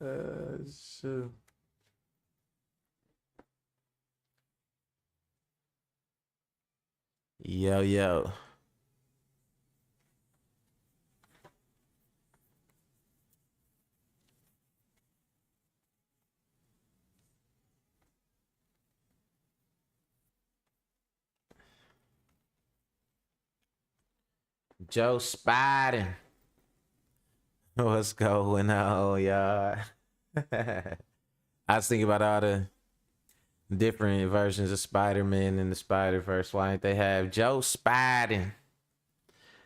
Shoot. Yo, yo. Joe Spiden. What's going on, y'all? I was thinking about all the different versions of Spider-Man in the Spider-Verse. Why don't they have Joe Spiden?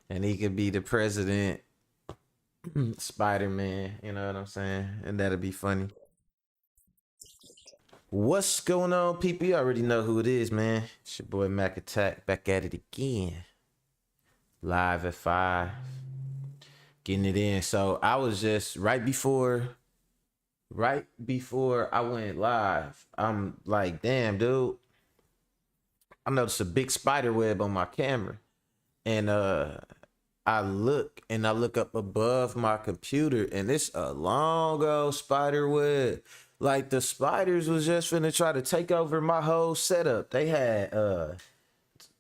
And he could be the president Spider-Man, you know what I'm saying? And that'd be funny. What's going on, people? You already know who it is, man. It's your boy Mac Attack back at it again. Live at 5. Getting it in. So I was just right before I went live, I'm like, damn, dude. I noticed a big spider web on my camera. And I look up above my computer, and it's a long old spider web. Like the spiders was just finna try to take over my whole setup.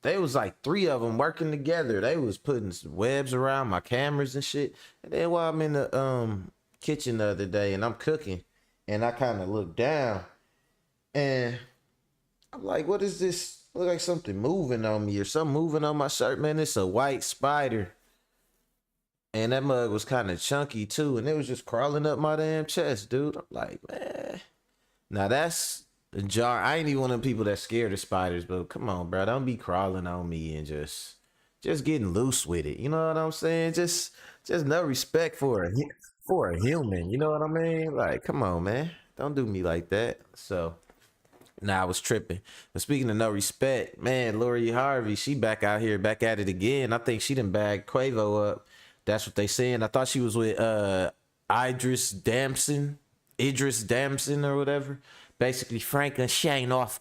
They was like 3 of them working together. They was putting webs around my cameras and shit. And then while I'm in the kitchen the other day and I'm cooking, and I kind of look down, and I'm like, what is this? Look like something moving on me or something moving on my shirt, man. It's a white spider. And that mug was kind of chunky too, and it was just crawling up my damn chest, dude. I'm like, man. Now that's a jar. I ain't even one of them people that's scared of spiders, but come on, bro. Don't be crawling on me and just getting loose with it. You know what I'm saying? Just no respect for a human. You know what I mean? Like, come on, man. Don't do me like that. So nah, I was tripping. But speaking of no respect, man, Lori Harvey, she back out here, back at it again. I think she done bagged Quavo up. That's what they saying. I thought she was with Idris Damson or whatever. Basically Franklin Shane off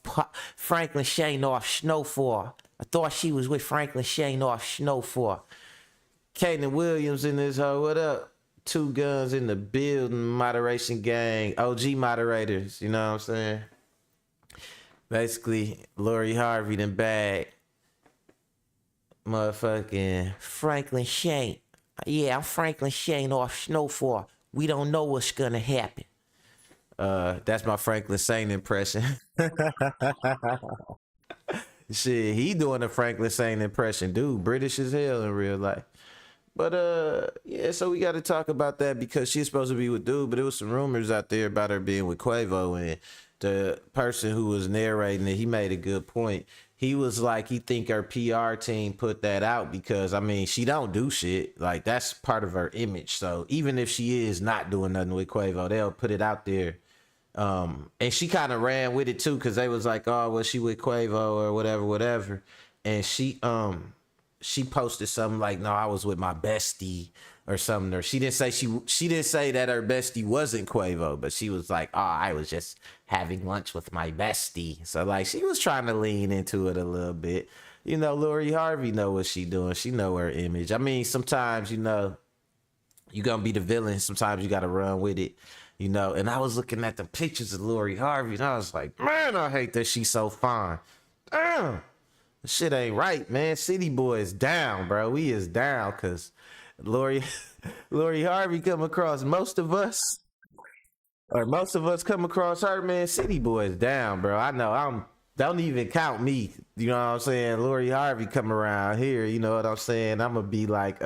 Snowfall. I thought she was with Franklin Shane off Snowfall. Kaden Williams in this hoe. What up? 2 guns in the building, moderation gang, OG moderators, you know what I'm saying? Basically, Lori Harvey done bag motherfucking Franklin Shane. Yeah, I'm Franklin Shane off Snowfall. We don't know what's gonna happen. That's my Franklin Shane impression. Shit, he doing a Franklin Shane impression. Dude, British as hell in real life. But yeah, so we gotta talk about that because she's supposed to be with Dude, but there was some rumors out there about her being with Quavo, and the person who was narrating it, he made a good point. He was like, he think her PR team put that out because, I mean, she don't do shit. Like, that's part of her image. So even if she is not doing nothing with Quavo, they'll put it out there. And she kind of ran with it too, because they was like, oh, well, she with Quavo or whatever. And she posted something like, no, I was with my bestie or something. Or she didn't say that her bestie wasn't Quavo, but she was like, oh, I was just having lunch with my bestie. So like she was trying to lean into it a little bit. You know, Lori Harvey know what she doing. She know her image. I mean, sometimes, you know, you gonna be the villain. Sometimes you gotta run with it. You know, and I was looking at the pictures of Lori Harvey and I was like, man, I hate that she's so fine. Damn. Shit ain't right, man. City Boy is down, bro. We is down because Lori Harvey come across most of us come across her, man. City Boy is down, bro. I know. Don't even count me. You know what I'm saying? Lori Harvey come around here. You know what I'm saying? I'm gonna be like,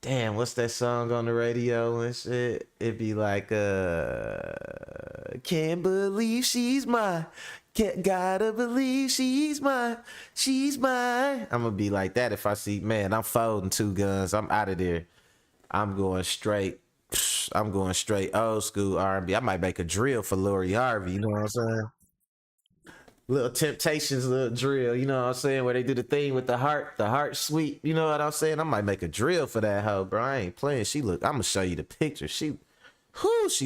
damn, what's that song on the radio and shit? It'd be like, can't believe she's mine. Gotta believe she's mine. She's mine. I'm gonna be like that if I see, man, I'm folding 2 guns. I'm out of there. I'm going straight old school R&B. I might make a drill for Lori Harvey. You know what I'm saying? Little Temptations, little drill. You know what I'm saying? Where they do the thing with the heart sweep. You know what I'm saying? I might make a drill for that hoe, bro. I ain't playing. I'm gonna show you the picture. She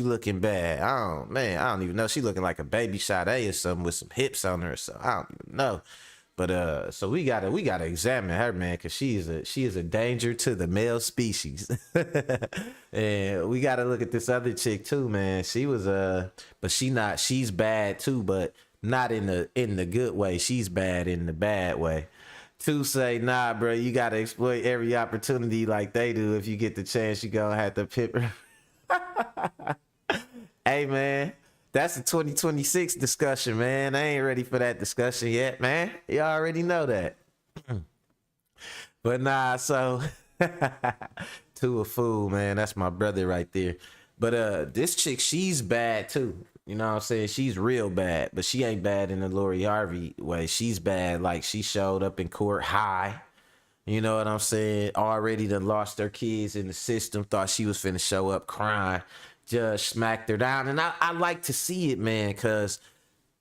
looking bad. I don't even know. She looking like a baby Sade or something with some hips on her. So I don't even know. But so we gotta examine her, man, because she is a danger to the male species. And we gotta look at this other chick too, man. She was but she's bad too, but not in the good way. She's bad in the bad way. To say, nah, bro, you gotta exploit every opportunity like they do. If you get the chance, you gonna have to pip her. Hey, man, that's a 2026 discussion, man. I ain't ready for that discussion yet, man. You already know that. But nah, so to a fool, man. That's my brother right there. But this chick, she's bad too. You know what I'm saying? She's real bad, but she ain't bad in the Lori Harvey way. She's bad like she showed up in court high. You know what I'm saying? Already done lost her kids in the system. Thought she was finna show up crying. Judge smacked her down. And I like to see it, man, because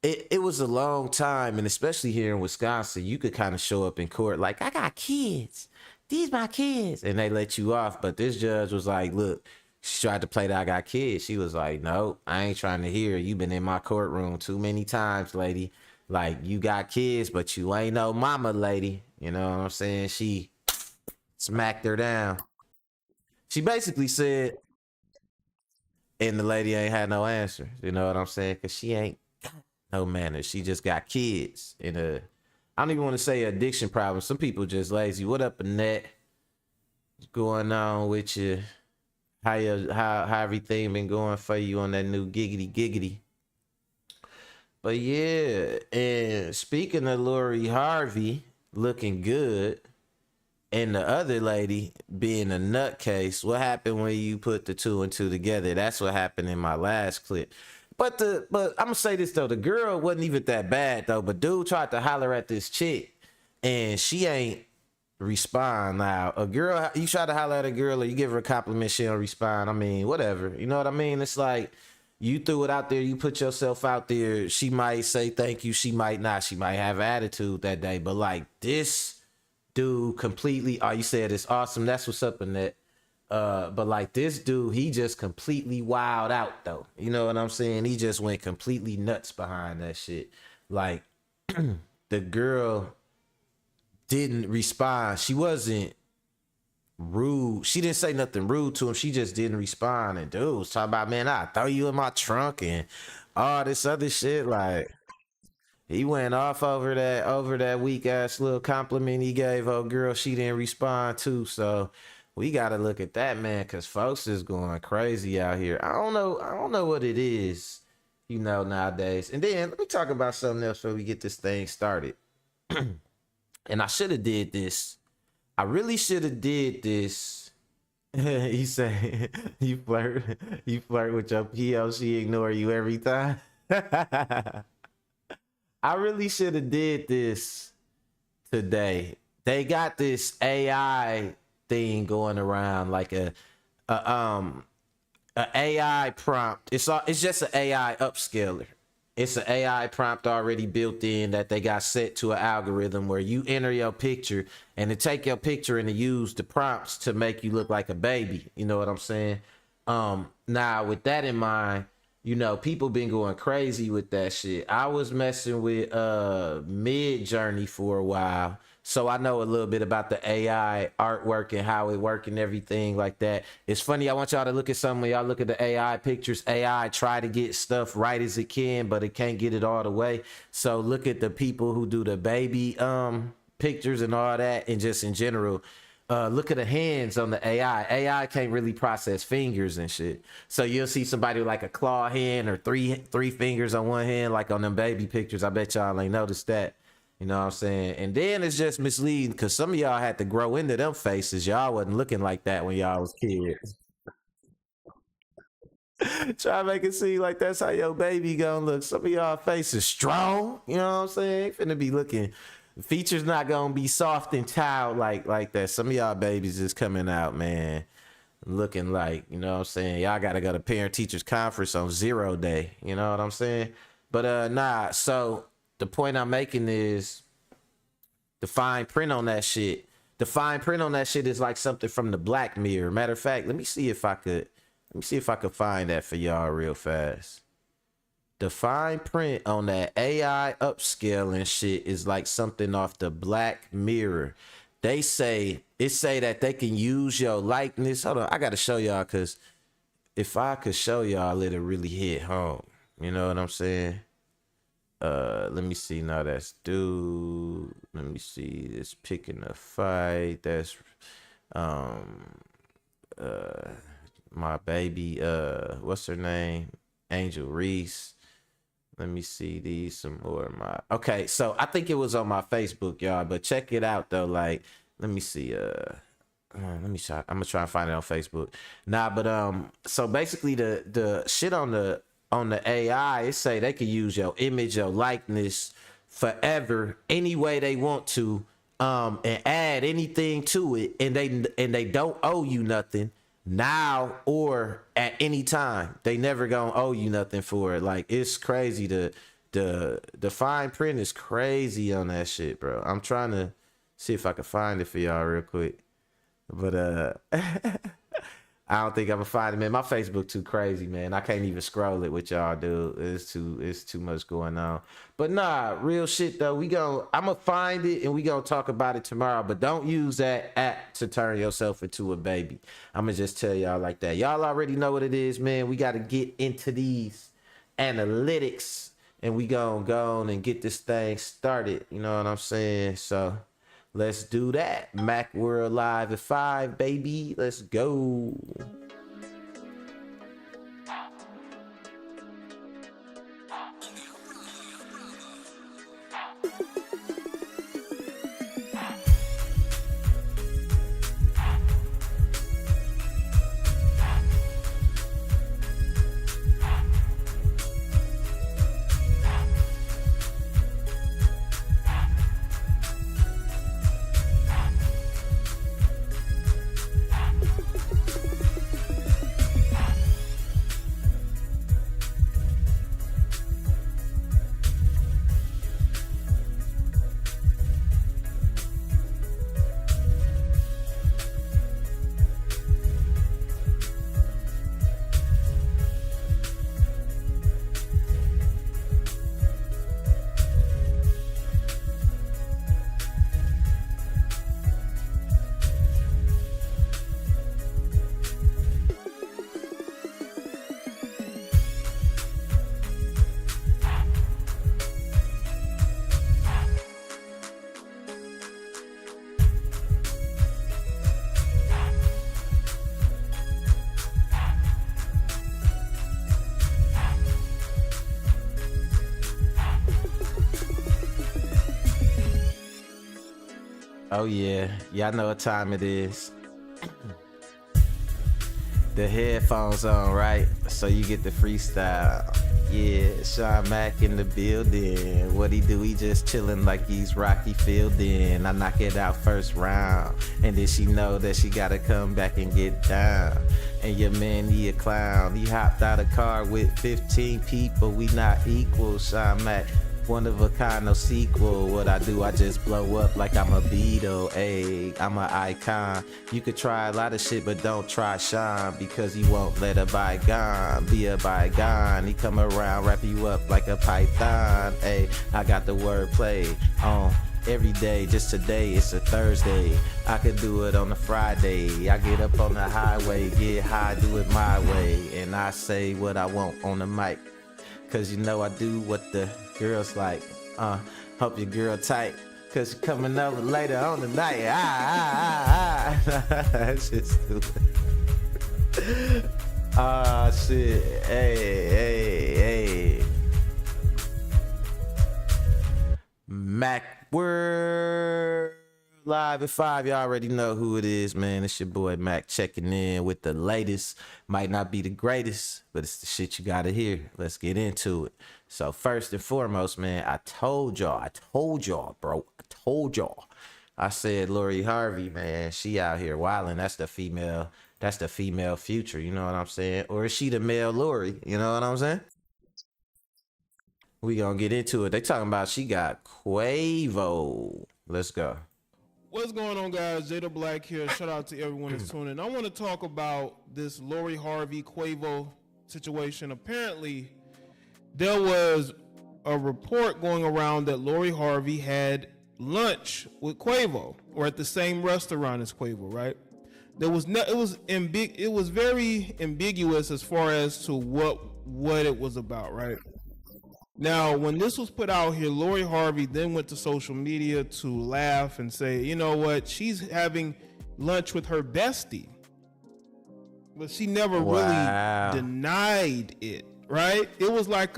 it was a long time. And especially here in Wisconsin, you could kind of show up in court like, I got kids. These my kids. And they let you off. But this judge was like, look, she tried to play that I got kids. She was like, no, I ain't trying to hear. You been in my courtroom too many times, lady. Like, you got kids, but you ain't no mama, lady. You know what I'm saying? She smacked her down. She basically said, and the lady ain't had no answer. You know what I'm saying? Because she ain't no manners. She just got kids. And I don't even want to say addiction problem. Some people just lazy. What up, Annette? What's going on with you? How everything been going for you on that new giggity giggity? But yeah, and speaking of Lori Harvey looking good and the other lady being a nutcase, what happened when you put the two and two together? That's what happened in my last clip. But I'm gonna say this though, the girl wasn't even that bad though. But dude tried to holler at this chick, and she ain't respond. Now a girl, you try to holler at a girl or you give her a compliment, she don't respond. I mean, whatever. You know what I mean? It's like you threw it out there, you put yourself out there. She might say thank you, she might not. She might have attitude that day. But like this dude completely, oh, you said it's awesome. That's what's up in that. But like this dude, he just completely wild out though. You know what I'm saying? He just went completely nuts behind that shit. Like the girl didn't respond. She wasn't rude. She didn't say nothing rude to him. She just didn't respond. And dude was talking about, man, I throw you in my trunk and all this other shit. Like he went off over that weak ass little compliment he gave old girl. She didn't respond to. So we gotta look at that, man, because folks is going crazy out here. I don't know what it is, nowadays. And then let me talk about something else before we get this thing started. And I should have did this. I really should have did this. He said you flirt with your PO, she ignore you every time. I really should have did this today. They got this AI thing going around, like a AI prompt. It's just an AI upscaler. It's an AI prompt already built in that they got set to an algorithm where you enter your picture and to take your picture and to use the prompts to make you look like a baby. You know what I'm saying? Now with that in mind, people been going crazy with that shit. I was messing with Mid Journey for a while, so I know a little bit about the AI artwork and how it work and everything like that. It's funny, I want y'all to look at something. When y'all look at the AI pictures, AI try to get stuff right as it can, but it can't get it all the way. So look at the people who do the baby pictures and all that, and just in general. Look at the hands on the AI. AI can't really process fingers and shit. So you'll see somebody with like a claw hand or three fingers on one hand, like on them baby pictures. I bet y'all ain't noticed that. You know what I'm saying? And then it's just misleading because some of y'all had to grow into them faces. Y'all wasn't looking like that when y'all was kids. Try to make it seem like that's how your baby gonna look. Some of y'all faces strong. You know what I'm saying? Ain't finna be looking. Features not gonna be soft and child like that. Some of y'all babies is coming out, man, looking like, you know what I'm saying? Y'all gotta go to parent teachers conference on 0 day. You know what I'm saying? But nah, so the point I'm making is the fine print on that shit. The fine print on that shit is like something from the Black Mirror. Matter of fact, let me see if I could find that for y'all real fast. the fine print on that AI upscaling shit is like something off the Black Mirror. They say that they can use your likeness. Hold on, I gotta show y'all, cause if I could show y'all, it'll really hit home. You know what I'm saying? Let me see. Now that's dude. Let me see. It's picking a fight. That's my baby. What's her name? Angel Reese. Let me see these some more. Okay, so I think it was on my Facebook, y'all. But check it out though. Like, let me see. Let me try. I'm gonna try and find it on Facebook. Nah, but so basically the shit on the AI, it say they can use your image, your likeness forever, any way they want to, and add anything to it, and they don't owe you nothing now or at any time. They never gonna owe you nothing for it. Like, it's crazy. The fine print is crazy on that shit, bro. I'm trying to see if I can find it for y'all real quick, but I don't think I'm gonna find it, man. My Facebook too crazy, man. I can't even scroll it with y'all, dude. It's too much going on. But nah, real shit though. I'm gonna find it and we gonna talk about it tomorrow. But don't use that app to turn yourself into a baby. I'm gonna just tell y'all like that. Y'all already know what it is, man. We gotta get into these analytics and we gonna go on and get this thing started. You know what I'm saying? So let's do that. Mac World Live at 5, baby. Let's go. Oh yeah, y'all know what time it is. The headphones on, right? So you get the freestyle. Yeah, Sean Mack in the building. What he do? He just chilling like he's Rocky Fielding. I knock it out first round, and then she know that she gotta come back and get down. And your man, he a clown. He hopped out a car with 15 people. We not equal, Sean Mack. One of a kind, no sequel. What I do, I just blow up like I'm a Beatle. Ayy, I'm an icon. You could try a lot of shit, but don't try Sean, because he won't let a bygone be a bygone. He come around, wrap you up like a python. Ayy, I got the wordplay on every day. Just today, it's a Thursday. I could do it on a Friday. I get up on the highway, get high, do it my way, and I say what I want on the mic. Cause you know I do what the girls like. Hope your girl tight, cause she coming over later on the night. That shit's stupid. Shit. Hey. Mac World Live at 5. Y'all already know who it is, man. It's your boy Mac checking in with the latest. Might not be the greatest, but it's the shit you gotta hear. Let's get into it. So first and foremost, man, I told y'all, bro. I said Lori Harvey, man, she out here wilding. That's the female Future, you know what I'm saying? Or is she the male Lori? You know what I'm saying? We gonna get into it. They talking about she got Quavo. Let's go. What's going on, guys? Jada Blaq here. Shout out to everyone that's tuning in. I want to talk about this Lori Harvey Quavo situation. Apparently, there was a report going around that Lori Harvey had lunch with Quavo, or at the same restaurant as Quavo, right? There was no, it was very ambiguous as far as to what it was about, right? Now, when this was put out here, Lori Harvey then went to social media to laugh and say, you know what, she's having lunch with her bestie. But she never really denied it, right? It was like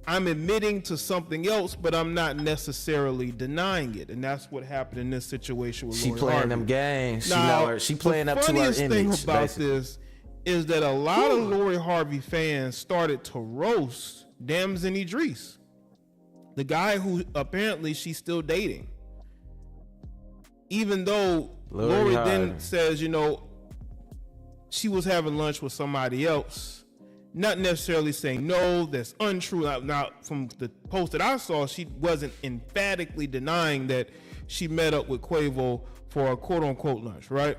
I'm admitting to something else, but I'm not necessarily denying it. And that's what happened in this situation with Lori Harvey. She playing them games. Now, she playing up to her image. The funniest thing about this is that a lot of Lori Harvey fans started to roast Doesnt and Idris, the guy who apparently she's still dating. Even though Lori then says, you know, she was having lunch with somebody else, not necessarily saying no, that's untrue. Now, from the post that I saw, she wasn't emphatically denying that she met up with Quavo for a quote unquote lunch, right?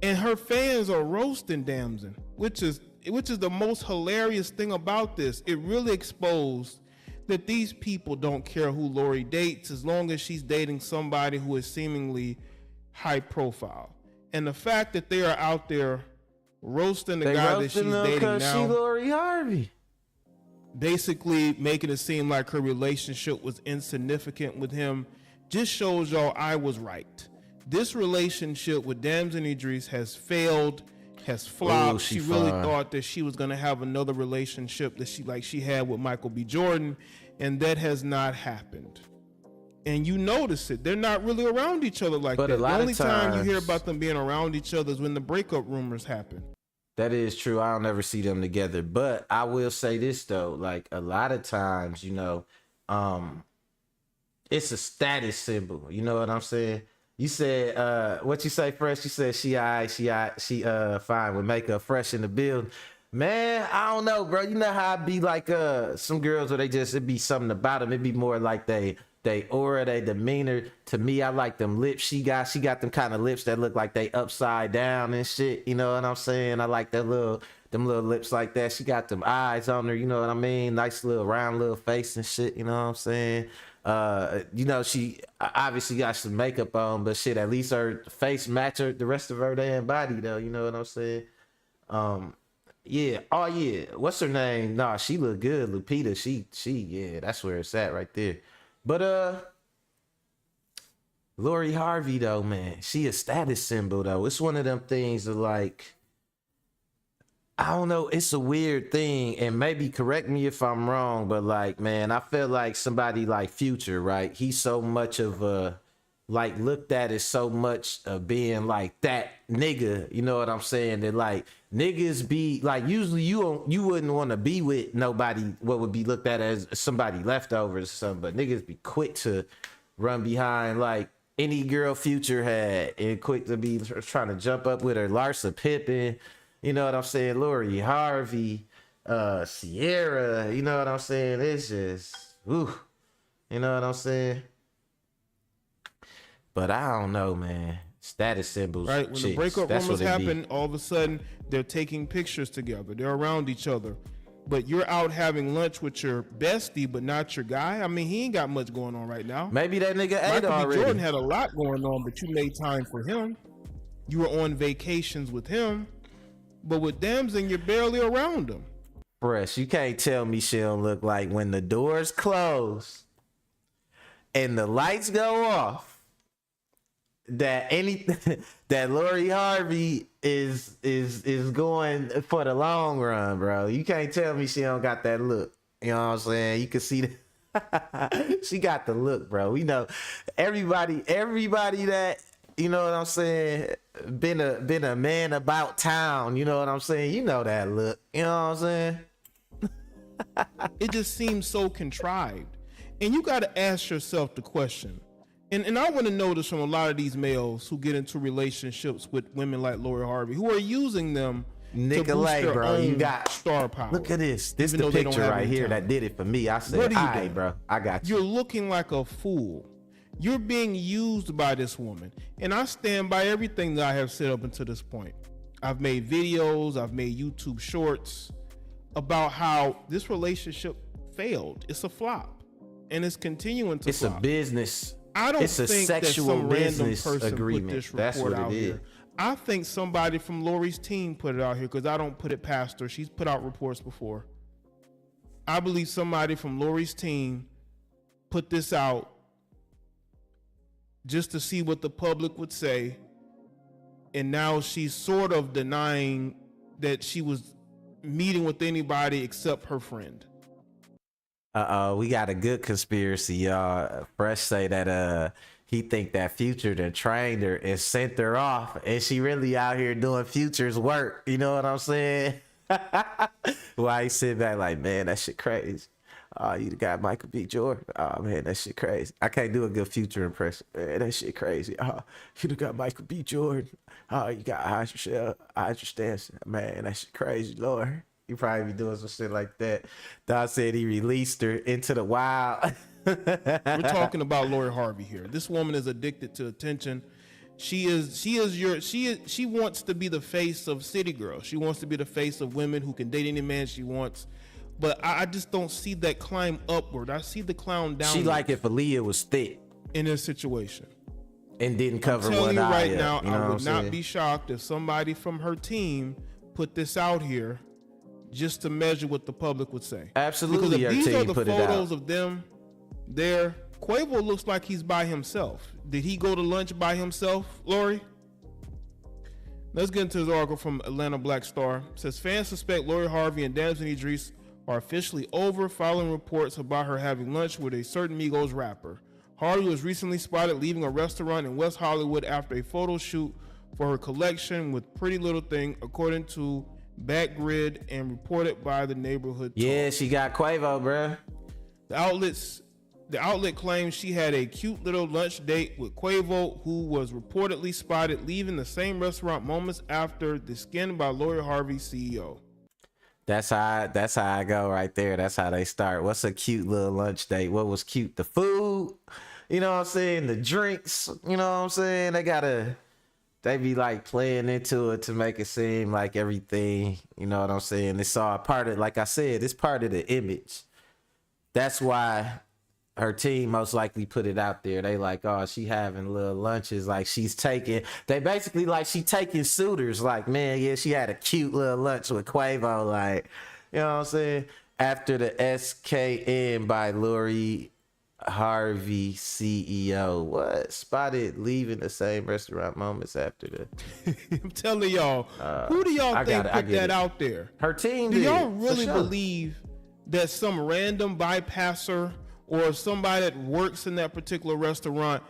And her fans are roasting Doesnt, which is the most hilarious thing about this. It really exposed that these people don't care who Lori dates as long as she's dating somebody who is seemingly high profile. And the fact that they are out there roasting the guy that she's dating now, she Lori Harvey, basically making it seem like her relationship was insignificant with him, just shows y'all I was right. This relationship with Doesnt and Idris has failed, has flopped. She really thought that she was going to have another relationship that she had with Michael B. Jordan, and that has not happened. And you notice it. They're not really around each other like that. The only time you hear about them being around each other is when the breakup rumors happen. That is true. I don't ever see them together. But I will say this though, like a lot of times, you know, it's a status symbol. You know what I'm saying? You said, what you say, Fresh? You said she fine with makeup, fresh in the build. Man, I don't know, bro. You know how I be like some girls where it be something about them. It be more like they aura, they demeanor. To me, I like them lips she got. She got them kind of lips that look like they upside down and shit. You know what I'm saying? I like them little lips like that. She got them eyes on her. You know what I mean? Nice little round little face and shit. You know what I'm saying? You know, she obviously got some makeup on, but shit, at least her face match the rest of her damn body though. You know what I'm saying? Yeah. Oh yeah. What's her name? Nah, she look good. Lupita. She yeah, that's where it's at right there. But Lori Harvey though, man, she a status symbol though. It's one of them things that like, I don't know, it's a weird thing, and maybe correct me if I'm wrong, but like, man, I feel like somebody like Future, right? He's so much of a, like, looked at as so much of being like that nigga, you know what I'm saying? That like niggas be like, usually you wouldn't want to be with nobody what would be looked at as somebody leftovers or something, but niggas be quick to run behind like any girl Future had, and quick to be trying to jump up with her. Larsa Pippen, you know what I'm saying? Lori Harvey, Sierra, you know what I'm saying? It's just, ooh, you know what I'm saying? But I don't know, man. Status symbols, right? When the breakup rumors happen, all of a sudden they're taking pictures together. They're around each other. But you're out having lunch with your bestie, but not your guy. I mean, he ain't got much going on right now. Maybe that nigga ate already. Michael B. Jordan had a lot going on, but you made time for him. You were on vacations with him. But with Doesnt, you're barely around him. Fresh, you can't tell me she don't look like when the doors close and the lights go off, that Lori Harvey is going for the long run, bro. You can't tell me she don't got that look. You know what I'm saying? You can see that she got the look, bro. We know everybody that, you know what I'm saying, been a man about town, you know what I'm saying? You know that look. You know what I'm saying? It just seems so contrived. And you got to ask yourself the question. And I want to know this from a lot of these males who get into relationships with women like Lori Harvey, who are using them to boost their bro, own you got star power. Look at this. This is the picture right here that did it for me. I said, all right, bro, I got you. You're looking like a fool. You're being used by this woman. And I stand by everything that I have said up until this point. I've made videos. I've made YouTube shorts. about how this relationship failed. It's a flop, and it's continuing to flop. It's a business. I don't it's a think sexual that some random business person agreement. put this That's report what out it is. here. I think somebody from Lori's team put it out here because I don't put it past her. She's put out reports before. I believe somebody from Lori's team put this out just to see what the public would say. And now she's sort of denying that she was meeting with anybody except her friend. We got a good conspiracy, y'all. Fresh say that he think that Future done trained her and sent her off, and she really out here doing Future's work. You know what I'm saying? Why he sit back like, man, that shit crazy. Oh, you got Michael B. Jordan. Oh man, that shit crazy. I can't do a good Future impression. Man, that shit crazy. Oh, you got Michael B. Jordan. Oh, you got Audra Stanson. Man, that shit crazy, Lord. He probably be doing some shit like that. Don said he released her into the wild. We're talking about Lori Harvey here. This woman is addicted to attention. She wants to be the face of City Girl. She wants to be the face of women who can date any man she wants. But I just don't see that climb upward. I see the climb down. She like if Aaliyah was thick in this situation and didn't cover I'm telling one you eye. right now, You know I what would I'm not saying? be shocked if somebody from her team put this out here just to measure what the public would say. Absolutely, Because her if these are team the put it out. photos of them there, Quavo looks like he's by himself. Did he go to lunch by himself, Lori? Let's get into this article from Atlanta Black Star. It says fans suspect Lori Harvey and Damson Idris are officially over following reports about her having lunch with a certain Migos rapper. Harvey was recently spotted leaving a restaurant in West Hollywood after a photo shoot for her collection with Pretty Little Thing, according to Backgrid and reported by the Neighborhood Talk. Yeah, she got Quavo, bruh. The outlet claims she had a cute little lunch date with Quavo, who was reportedly spotted leaving the same restaurant moments after the Skin by Lori Harvey CEO. That's how I go right there. That's how they start. What's a cute little lunch date? What was cute? The food, you know what I'm saying? The drinks, you know what I'm saying? They be like playing into it to make it seem like everything, you know what I'm saying? It's all part of, like I said, it's part of the image. That's why her team most likely put it out there. They like, oh, she having little lunches. Like they basically like she taking suitors. Like, man, yeah, she had a cute little lunch with Quavo. Like, you know what I'm saying? After the SKN by Lori Harvey CEO. What? Spotted leaving the same restaurant moments after the. I'm telling y'all, who do y'all think put that out there? Her team Do did. y'all really sure. believe that some random bypasser or somebody that works in that particular restaurant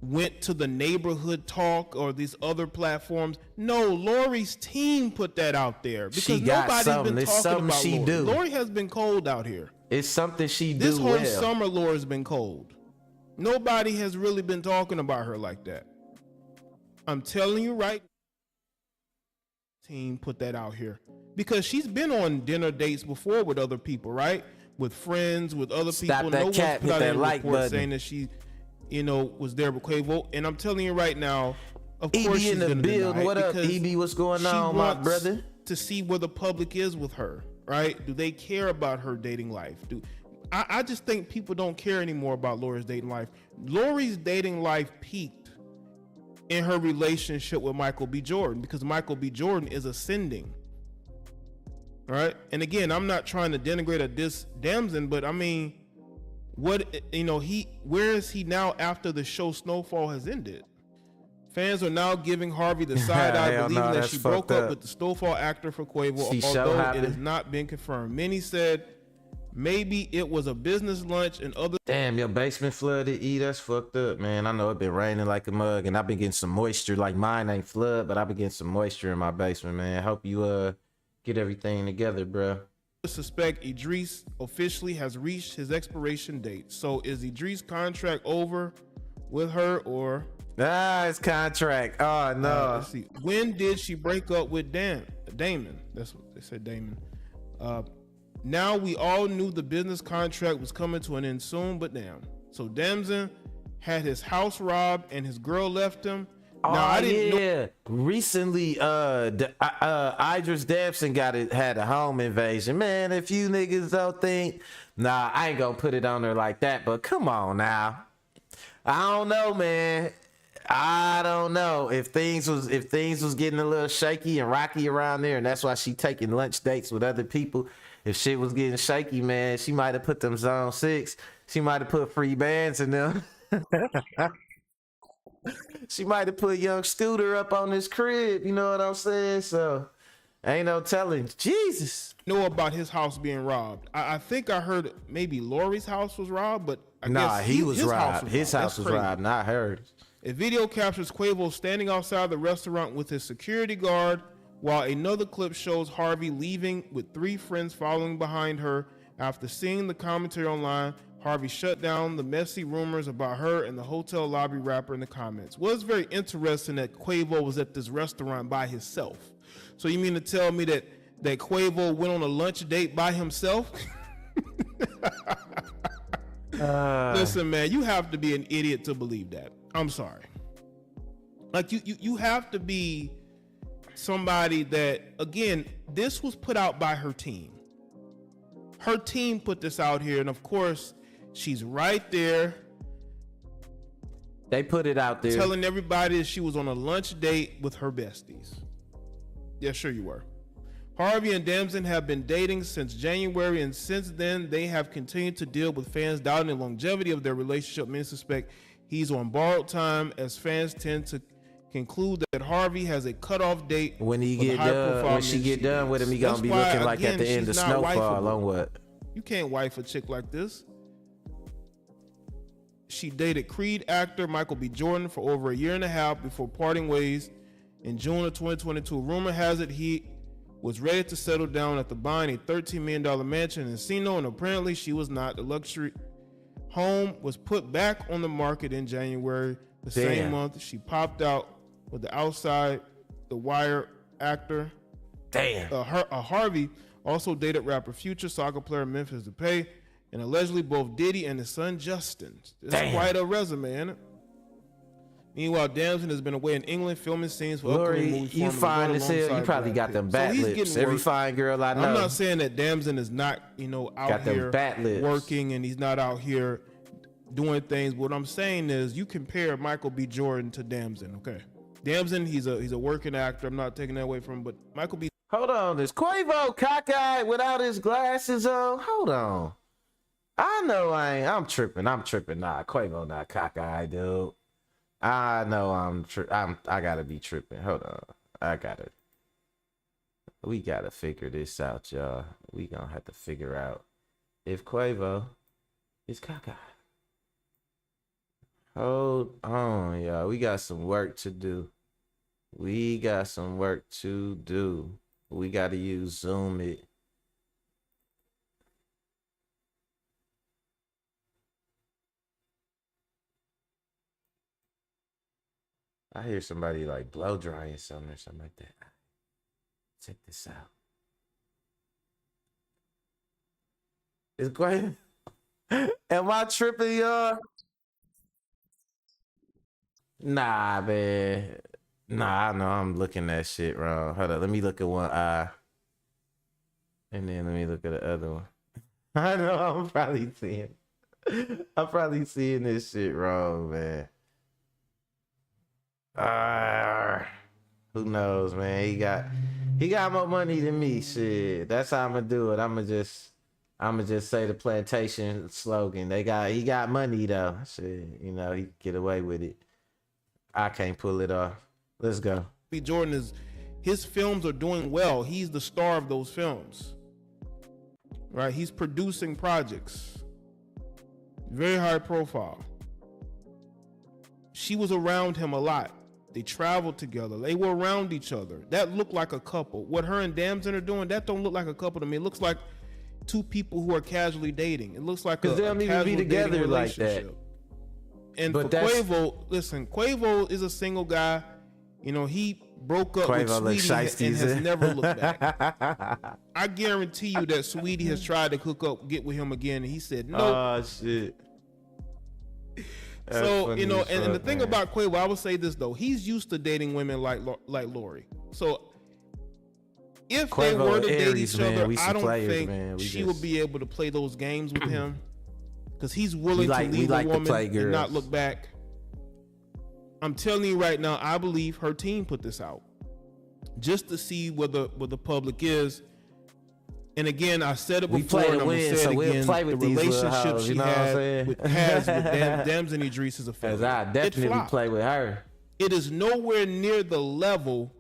went to the Neighborhood Talk or these other platforms? No, Lori's team put that out there because She got nobody's something. been It's talking something about she Lori. do. Lori has been cold out here. It's something she This do whole well. summer, Lori's been cold. Nobody has really been talking about her like that. I'm telling you right. Team put that out here because she's been on dinner dates before with other people, right? With friends, with other Stop people. that No one's cat, put hit out that any like report button. saying that she, was there with Quavo. And I'm telling you right now, of course EB she's in the gonna build. deny it What up, because EB? What's going she on, my wants brother? to see where the public is with her, right? Do they care about her dating life? I just think people don't care anymore about Lori's dating life. Lori's dating life peaked in her relationship with Michael B. Jordan because Michael B. Jordan is ascending. All right. And again, I'm not trying to denigrate or diss Damson, but I mean, where is he now after the show Snowfall has ended? Fans are now giving Harvey the side eye, Hell believing no, that that's she broke fucked up up. with the Snowfall actor for Quavo, She so although it happy. has not been confirmed. Many said maybe it was a business lunch, and others. Damn, your basement flooded. That's fucked up, man. I know it been raining like a mug, and I've been getting some moisture. Like mine ain't flood, but I've been getting some moisture in my basement, man. Hope you get everything together, bro. Suspect Idris officially has reached his expiration date. So is Idris' contract over with her or? It's contract. Oh no. Let's see. When did she break up with Damon? That's what they said, Damon. Now we all knew the business contract was coming to an end soon, but damn. So Damson had his house robbed and his girl left him. Oh, Now, I didn't know. yeah. Recently, Idris Dabson had a home invasion. Man, if you niggas don't think, nah, I ain't gonna put it on there like that. But come on now, I don't know, man. I don't know if things was getting a little shaky and rocky around there, and that's why she taking lunch dates with other people. If shit was getting shaky, man, she might have put them Zone 6. She might have put free bands in them. She might have put young Scooter up on this crib. You know what I'm saying? So ain't no telling. Jesus. Know about his house being robbed. I think I heard maybe Lori's house was robbed, but I Nah, guess he was robbed. His His house was robbed, not hers. A video captures Quavo standing outside the restaurant with his security guard, while another clip shows Harvey leaving with 3 friends following behind her. After seeing the commentary online, Harvey shut down the messy rumors about her and the hotel lobby rapper in the comments. Was very interesting that Quavo was at this restaurant by himself. So you mean to tell me that Quavo went on a lunch date by himself? Listen, man, you have to be an idiot to believe that. I'm sorry. Like you have to be somebody that, again, this was put out by her team. Her team put this out here, and of course, she's right there. They put it out there. Telling everybody that she was on a lunch date with her besties. Yeah, sure you were. Harvey and Doesnt have been dating since January, and since then, they have continued to deal with fans doubting the longevity of their relationship. Many suspect he's on borrowed time, as fans tend to conclude that Harvey has a cutoff date. When he get done, when she get done with him, he gonna be looking like at the end of Snowfall on what? You can't wife a chick like this. She dated Creed actor Michael B. Jordan for over a year and a half before parting ways in June of 2022. Rumor has it he was ready to settle down after buying a $13 million mansion in Encino, and apparently she was not. The luxury home was put back on the market in January. The same month, she popped out with the Outside the Wire actor. Damn. Harvey also dated rapper Future, soccer player Memphis Depay, and allegedly both Diddy and his son Justin. It's quite a resume, ain't it? Meanwhile, Doesnt has been away in England filming scenes for Lori, you fine as hell. You probably got them bat lips. Every fine girl I know. I'm not saying that Doesnt is not, out here working and he's not out here doing things. What I'm saying is, you compare Michael B. Jordan to Doesnt, okay? Doesnt, he's a working actor. I'm not taking that away from him, but Michael B. Hold on, is Quavo cockeyed without his glasses on? Hold on. I know I'm tripping. Nah, Quavo not cockeyed, dude. I know I gotta be tripping. Hold on. We gotta figure this out, y'all. We gonna have to figure out if Quavo is cockeyed. Hold on, y'all. We got some work to do. We got to use Zoom it. I hear somebody like blow drying something or something like that. Check this out. It's great. Am I tripping, y'all? Nah, man. Nah, I know I'm looking at shit wrong. Hold on, let me look at one eye. And then let me look at the other one. I know I'm probably seeing this shit wrong, man. Who knows, man? He got more money than me. Shit, that's how I'm gonna do it. I'ma just say the plantation slogan. He got money though. Shit, he can get away with it. I can't pull it off. Let's go. B. Jordan his films are doing well. He's the star of those films, right? He's producing projects, very high profile. She was around him a lot. They traveled together. They were around each other. That looked like a couple. What her and Doesnt are doing, that don't look like a couple to me. It looks like two people who are casually dating. It looks like because they don't even be together like that. And but for Quavo, listen, Quavo is a single guy. He broke up Quavo with Sweetie and has never looked back. I guarantee you that Sweetie has tried to get with him again, and he said no. Oh shit. So, you know, and the thing man. about Quavo, I would say this though, he's used to dating women like Lori. So if they Quavo were to date Aries, each man. other, We I some don't players, think man. she would be able to play those games with him, because he's willing to leave like a to woman play and girls. not look back. I'm telling you right now, I believe her team put this out just to see where the public is. And again, I said it We before, play and to I'm gonna win, say so it we'll again. play The with these little relationship hoes, she you know what I'm saying? has with Dems and Idris is a failure. Cause I It definitely flopped. play with her. It is nowhere near the level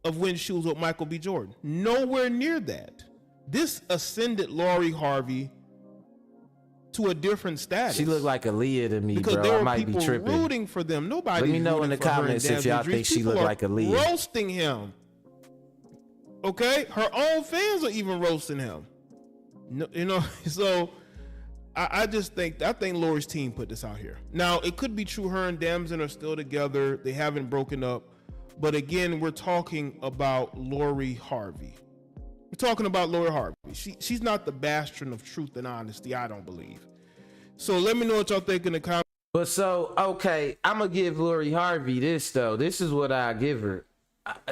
of when she was with Michael B. Jordan. Nowhere near that. This ascended Lori Harvey to a different status. She looked like Aaliyah to me, because bro. there I were might be people tripping. rooting for them. Nobody. Let me know in the comments if y'all think she looked like Aaliyah. Roasting him. Okay, her own fans are even roasting him. No, you know, so I think Lori's team put this out here. Now it could be true. Her and Damson are still together. They haven't broken up. But again, we're talking about Lori Harvey. We're talking about Lori Harvey. She's not the bastion of truth and honesty, I don't believe. So let me know what y'all think in the comments. But so, okay, I'm gonna give Lori Harvey this though. This is what I give her.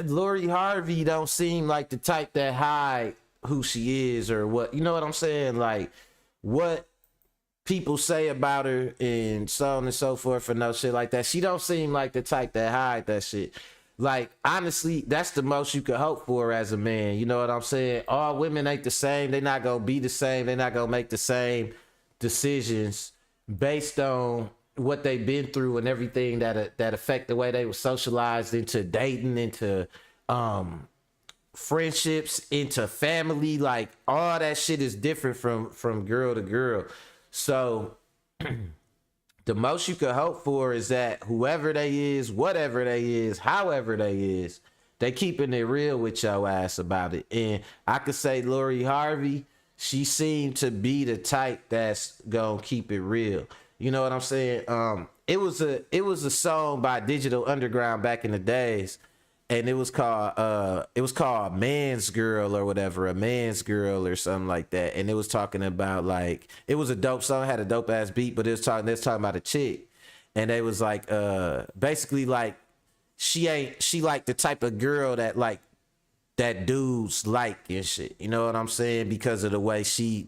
Lori Harvey don't seem like the type that hide who she is or what, you know what I'm saying? Like what people say about her and so on and so forth and no shit like that. She don't seem like the type that hide that shit. Like, honestly, that's the most you could hope for as a man. You know what I'm saying? All women ain't the same. They not gonna be the same. They not gonna make the same decisions based on what they've been through and everything that affect the way they were socialized into dating, into friendships, into family. Like, all that shit is different from girl to girl. So the most you could hope for is that whoever they is, whatever they is, however they is, they keeping it real with your ass about it. And I could say Lori Harvey, she seemed to be the type that's gonna keep it real. You know what I'm saying? It was a song by Digital Underground back in the days, and it was called Man's Girl or whatever, a man's girl or something like that. And it was talking about, like, it was a dope song, had a dope ass beat, but they was talking about a chick. And they was like, basically like, she like the type of girl that like that dudes like and shit. You know what I'm saying? Because of the way she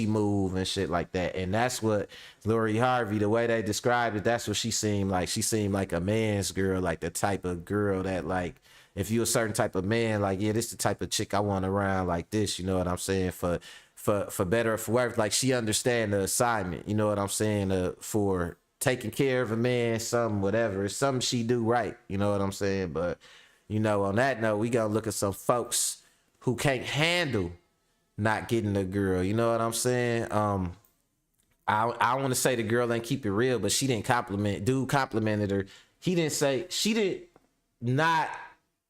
move and shit like that. And that's what Lori Harvey, the way they described it, that's what she seemed like. She seemed like a man's girl, like the type of girl that, like, if you a certain type of man, like, yeah, this the type of chick I want around like this. You know what I'm saying? For better or for worse, like, she understand the assignment. You know what I'm saying? For taking care of a man, something, whatever. It's something she do right. You know what I'm saying? But, you know, on that note, we gotta look at some folks who can't handle not getting a girl. You know what I'm saying? I want to say the girl ain't keep it real, but she didn't compliment. Dude complimented her. She did not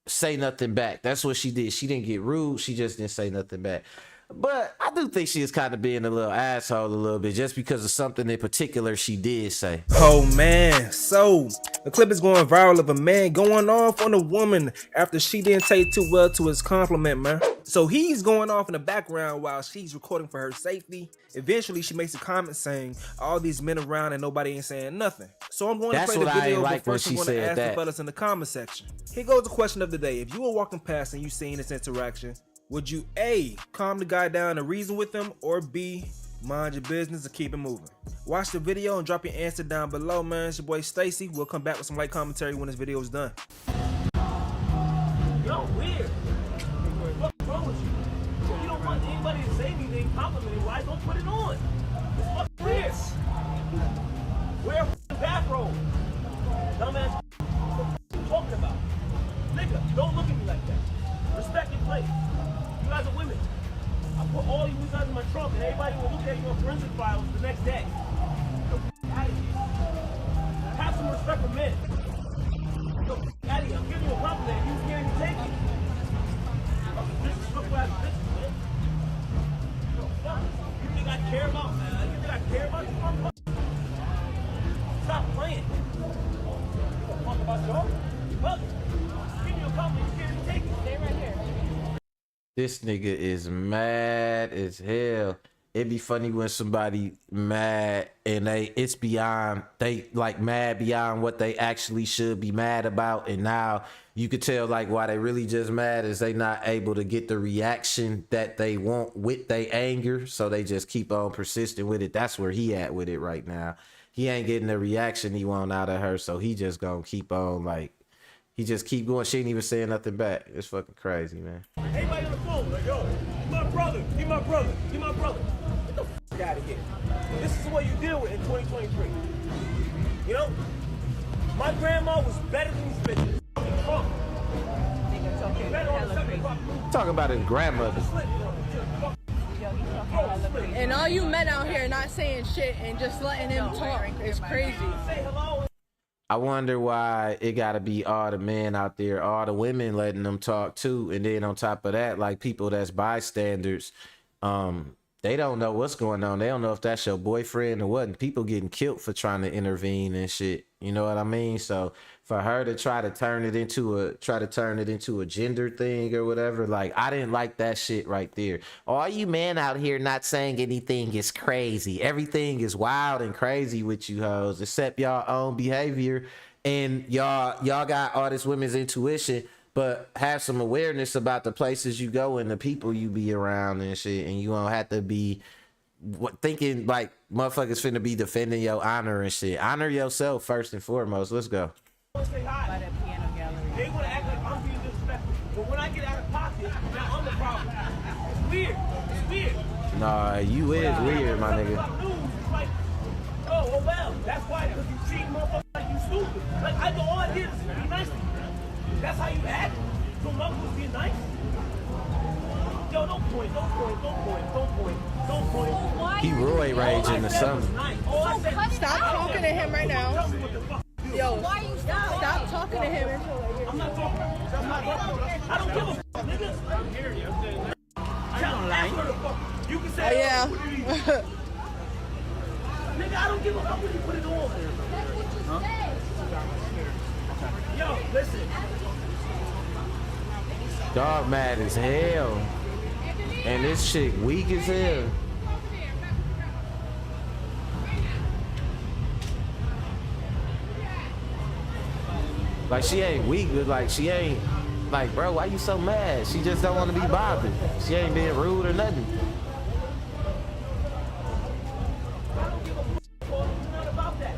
say nothing back. That's what she did. She didn't get rude. She just didn't say nothing back. But I do think she is kind of being a little asshole a little bit just because of something in particular she did say. Oh man, so the clip is going viral of a man going off on a woman after she didn't take too well to his compliment, man. So he's going off in the background while she's recording for her safety. Eventually she makes a comment saying all these men around and nobody ain't saying nothing. So I'm going to play the video, but first I'm going to ask the fellas in the comment section. Here goes the question of the day. If you were walking past and you seen this interaction, would you A, calm the guy down and reason with him, or B, mind your business and keep it moving? Watch the video and drop your answer down below, man. It's your boy Stacy. We'll come back with some light commentary when this video is done. Yo, weird. What's wrong with you? If you don't want anybody to say anything complimenting, why don't put it on? It's fucking weird. Wear a bathrobe. Dumbass. What you talking about? Nigga, don't look at me like that. Respect your place. You guys are women. I put all you guys in my trunk and everybody will look at you on forensic files the next day. Get out of here. Have some respect for men. Go out of here. I'm giving you a compliment. You scared to take it. Disrespectful ass bitch, man. You think I care about, man? You think I care about you, motherfucker? Stop playing. You gonna talk about y'all? Well, give me a compliment. You scared to take it. Stay right here. This nigga is mad as hell. it'd be funny when somebody mad and it's beyond, they like mad beyond what they actually should be mad about, and now you could tell like why they really just mad is they not able to get the reaction that they want with their anger, so they just keep on persisting with it. That's where he at with it right now. He ain't getting the reaction he want out of her, so he just gonna keep on like, he just keep going. She ain't even saying nothing back. It's fucking crazy, man. Everybody on the phone, like, yo, he my brother, he my brother, he my brother. Get the fuck out of here. This is what you deal with in 2023. You know? My grandma was better than these bitches. Fuck. Talking about his grandmother. And all you men out here not saying shit and just letting him talk is crazy. I wonder why it gotta be all the men out there, all the women letting them talk too. And then on top of that, like people that's bystanders, they don't know what's going on. They don't know if that's your boyfriend or what. And people getting killed for trying to intervene and shit. You know what I mean? So for her to try to turn it into a gender thing or whatever, like I didn't like that shit right there. All you men out here not saying anything is crazy. Everything is wild and crazy with you hoes, except y'all own behavior, and y'all got all this women's intuition, but have some awareness about the places you go and the people you be around and shit, and you don't have to be thinking like motherfuckers finna be defending your honor and shit. Honor yourself first and foremost. Let's go. Say hi. They want to act like I'm being disrespectful, but when I get out of pocket, now I'm the problem. It's weird. It's weird. Nah, you is weird, my nigga. It's like, oh well, that's why, because you treat motherfuckers like you stupid. Like I go on here to be nice to you. That's how you act. So motherfuckers be nice. Yo, don't point. He Roy Rage in the summer. Stop talking to him right now. Yo, stop talking to him until like I'm not talking. I don't give a fuck, nigga. I'm here. I don't lie. You can say, oh yeah. Nigga, I don't give a fuck when you put it on. Huh? Yo, listen. Dog mad as hell. And this chick weak as hell. Like she ain't weak, but like she ain't like, bro, why you so mad? She just don't want to be bothered. She ain't being rude or nothing. I don't give a fuck none about that.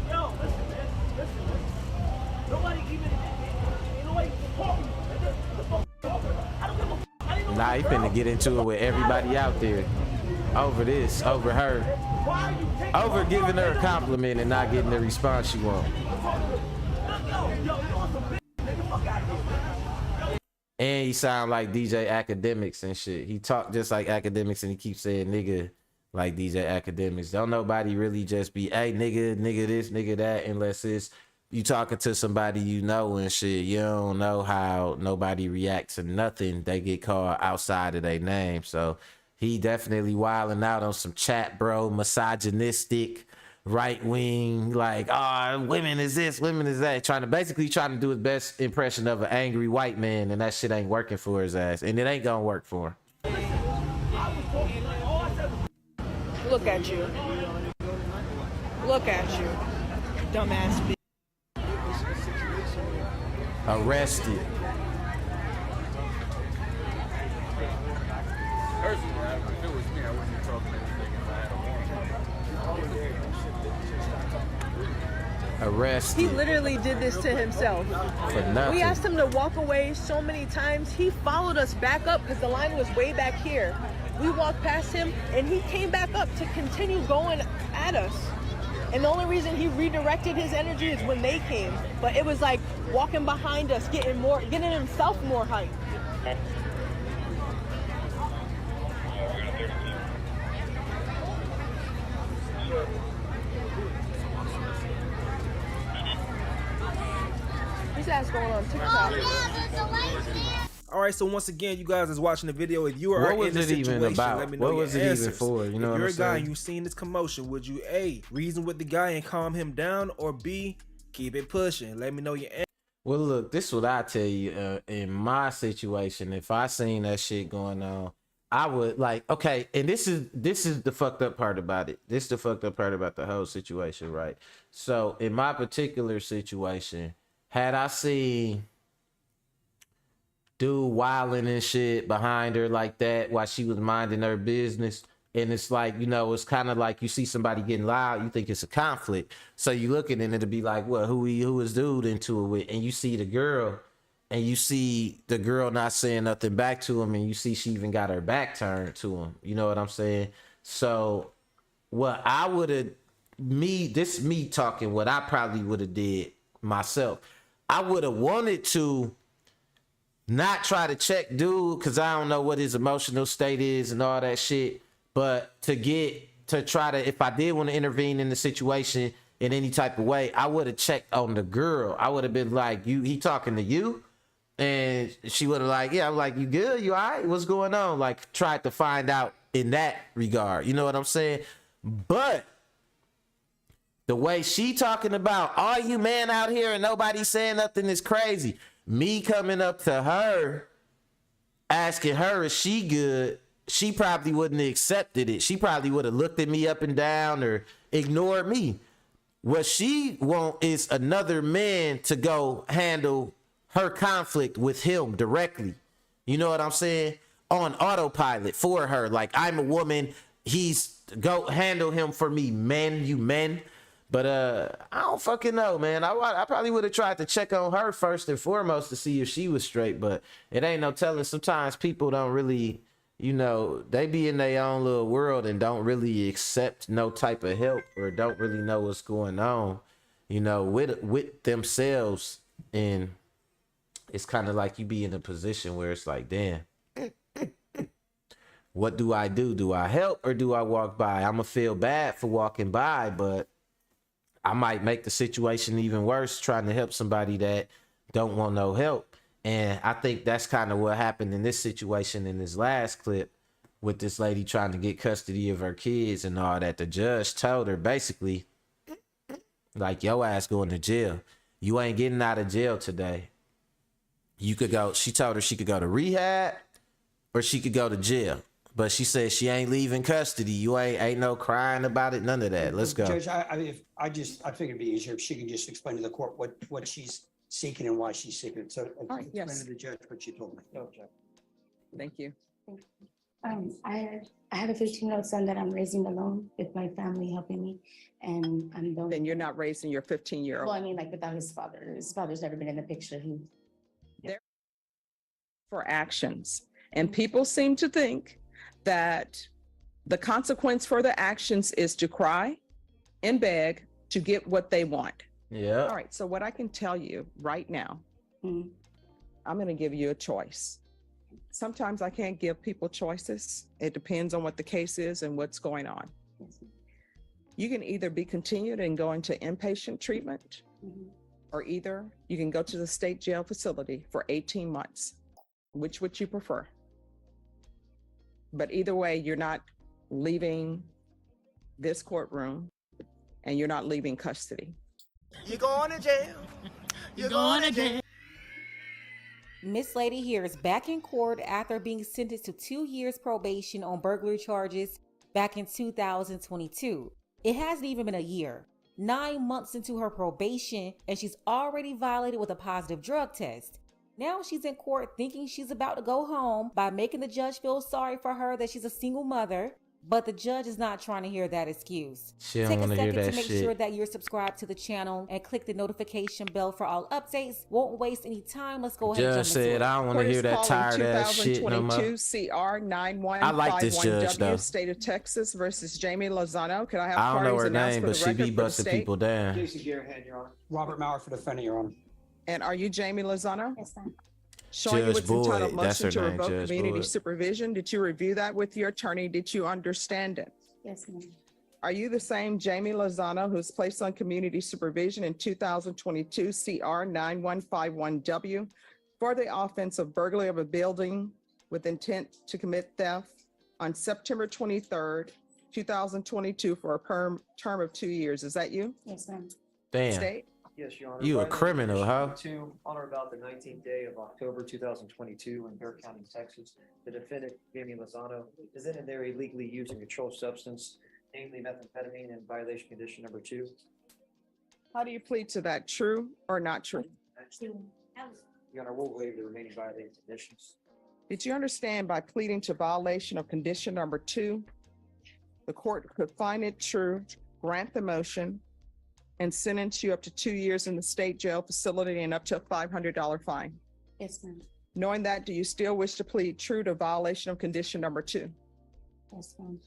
Yo, listen, man. Listen. Nobody even, ain't nobody talking. The fuck talking. I don't give a fuck. I didn't know. Nah, he finna get into it with everybody out there. Over this, over her. Why are you taking Over giving her a compliment and not getting the response she want. And he sound like DJ Academics and shit. He talk just like Academics and he keeps saying nigga like DJ Academics. Don't nobody really just be, hey, nigga this, nigga that, unless it's you talking to somebody you know and shit. You don't know how nobody reacts to nothing. They get called outside of their name. So he definitely wilding out on some chat, bro, misogynistic, right wing, like, women is this, women is that, trying to do his best impression of an angry white man, and that shit ain't working for his ass, and it ain't gonna work for him. Look at you. Look at you. Dumbass bitch. Arrested. If it was me, I wouldn't be talking anything if I had a warrant. Arrested. He literally did this to himself. For nothing. We asked him to walk away so many times. He followed us back up because the line was way back here. We walked past him and he came back up to continue going at us. And the only reason he redirected his energy is when they came. But it was like walking behind us, getting himself more hype. His ass going on TikTok. All right, so once again, you guys is watching the video. If you are What was in this it even situation, about? let me know What your was it even answers. for? You know if what you're I'm a guy saying? and you seen this commotion, would you A, reason with the guy and calm him down, or B, keep it pushing? Let me know your answers. Well, look, this is what I tell you. In my situation, if I seen that shit going on, I would like, okay, and this is the fucked up part about it. This is the fucked up part about the whole situation, right? So in my particular situation, had I seen dude wilding and shit behind her like that while she was minding her business, and it's like, you know, it's kind of like you see somebody getting loud, you think it's a conflict, so you looking and it'll be like, what, who is dude into it with? And you see the girl, and you see the girl not saying nothing back to him, and you see she even got her back turned to him. You know what I'm saying? So what I would have, me talking, what I probably would have did myself, I would have wanted to not try to check dude, because I don't know what his emotional state is and all that shit, but to try to, if I did want to intervene in the situation in any type of way, I would have checked on the girl. I would have been like, he talking to you? And she would have like, yeah, I'm like, you good? You all right? What's going on? Like, tried to find out in that regard. You know what I'm saying? But the way she talking about, all you men out here and nobody saying nothing is crazy. Me coming up to her, asking her, is she good? She probably wouldn't have accepted it. She probably would have looked at me up and down or ignored me. What she want is another man to go handle her conflict with him directly. You know what I'm saying? On autopilot for her. Like, I'm a woman, he's go handle him for me, men, you men. But I don't fucking know, man. I probably would have tried to check on her first and foremost to see if she was straight, but it ain't no telling. Sometimes people don't really, you know, they be in their own little world and don't really accept no type of help, or don't really know what's going on, you know, with themselves. And it's kind of like you be in a position where it's like, damn, what do I do? Do I help or do I walk by? I'm gonna feel bad for walking by, but I might make the situation even worse trying to help somebody that don't want no help. And I think that's kind of what happened in this situation in this last clip with this lady trying to get custody of her kids and all that. The judge told her basically, like, your ass going to jail. You ain't getting out of jail today. You could go, she told her she could go to rehab or she could go to jail. But she said she ain't leaving custody. You ain't no crying about it, none of that. Let's go. Judge, I figured it'd be easier if she can just explain to the court what she's seeking and why she's seeking it. So right, explain yes. to the judge what she told me. No, Judge. Thank you. I have a 15-year-old son that I'm raising alone with my family helping me, and I'm the Then you're not raising your 15-year-old. Well, I mean, like, without his father. His father's never been in the picture. For actions. And people seem to think that the consequence for the actions is to cry and beg to get what they want. Yeah. All right. So what I can tell you right now, Mhm. I'm going to give you a choice. Sometimes I can't give people choices. It depends on what the case is and what's going on. You can either be continued and go into inpatient treatment, Mhm. or either you can go to the state jail facility for 18 months. Which would you prefer? But either way, you're not leaving this courtroom and you're not leaving custody. You're going to jail. You're going to jail. Miss Lady here is back in court after being sentenced to 2 years probation on burglary charges back in 2022. It hasn't even been a year. 9 months into her probation, and she's already violated with a positive drug test. Now she's in court thinking she's about to go home by making the judge feel sorry for her that she's a single mother, but the judge is not trying to hear that excuse. She don't Take a wanna hear second to that make shit. sure that you're subscribed to the channel and click the notification bell for all updates. Won't waste any time. Let's go ahead and Judge jump into said, it. I don't want to hear that tired ass shit no more. 2022 CR I like this judge, though. 9151W, State of Texas versus Jamie Lozano. Could I have I don't know parties her announced name, for but the she record be for the busting state? people down. Jason Gearhead, Your Honor. Robert Maurer for defendant, Your Honor. And are you Jamie Lozano? Yes, ma'am. Showing you Judge what's entitled Boyd, that's motion her to name, revoke Judge community Boyd. supervision. Did you review that with your attorney? Did you understand it? Yes, ma'am. Are you the same Jamie Lozano who's placed on community supervision in 2022 CR 9151W for the offense of burglary of a building with intent to commit theft on September 23rd, 2022 for a term of 2 years? Is that you? Yes, ma'am. Damn. State? Yes, Your Honor. You a Violation criminal, issue huh? number 2, on or about the 19th day of October 2022 in Burke County, Texas, the defendant, Jamie Lozano, is in there illegally using a controlled substance, namely methamphetamine, in violation condition number 2. How do you plead to that? True or not true? Your Honor, we'll waive the remaining violating conditions. Did you understand by pleading to violation of condition number 2, the court could find it true, grant the motion, and sentence you up to 2 years in the state jail facility and up to a $500 fine? Yes, ma'am. Knowing that, do you still wish to plead true to violation of condition number 2? Yes, ma'am.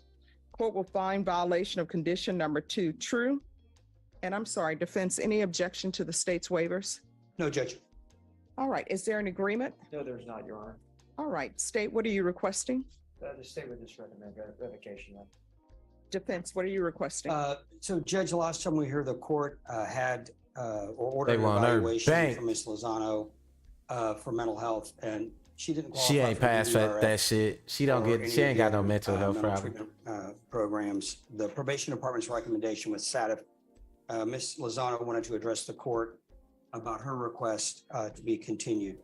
Court will find violation of condition number 2 true. And I'm sorry, defense, any objection to the state's waivers? No, Judge. All right, is there an agreement? No, there's not, Your Honor. All right, state, what are you requesting? The state would just recommend revocation. Defense, what are you requesting? So Judge, the last time we heard the court had or ordered They an want her evaluation bank. for Ms. Lozano for mental health, and she didn't qualify. She ain't for passed DRF that shit. She don't or get. any She of ain't the got no other, mental health mental problem. treatment, programs. The probation department's recommendation was SATIF. Ms. Lozano wanted to address the court about her request to be continued.